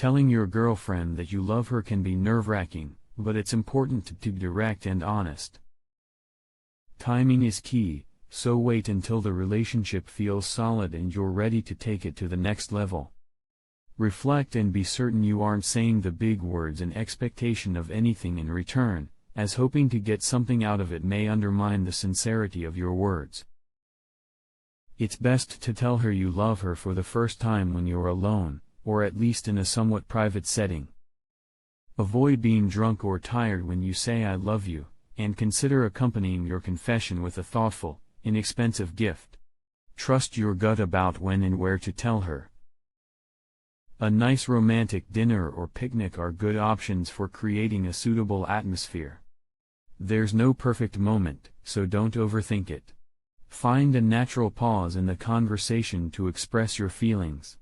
Telling your girlfriend that you love her can be nerve-wracking, but it's important to be direct and honest. Timing is key, so wait until the relationship feels solid and you're ready to take it to the next level. Reflect and be certain you aren't saying the big words in expectation of anything in return, as hoping to get something out of it may undermine the sincerity of your words. It's best to tell her you love her for the first time when you're alone, or at least in a somewhat private setting. Avoid being drunk or tired when you say I love you, and consider accompanying your confession with a thoughtful, inexpensive gift. Trust your gut about when and where to tell her. A nice romantic dinner or picnic are good options for creating a suitable atmosphere. There's no perfect moment, so don't overthink it. Find a natural pause in the conversation to express your feelings.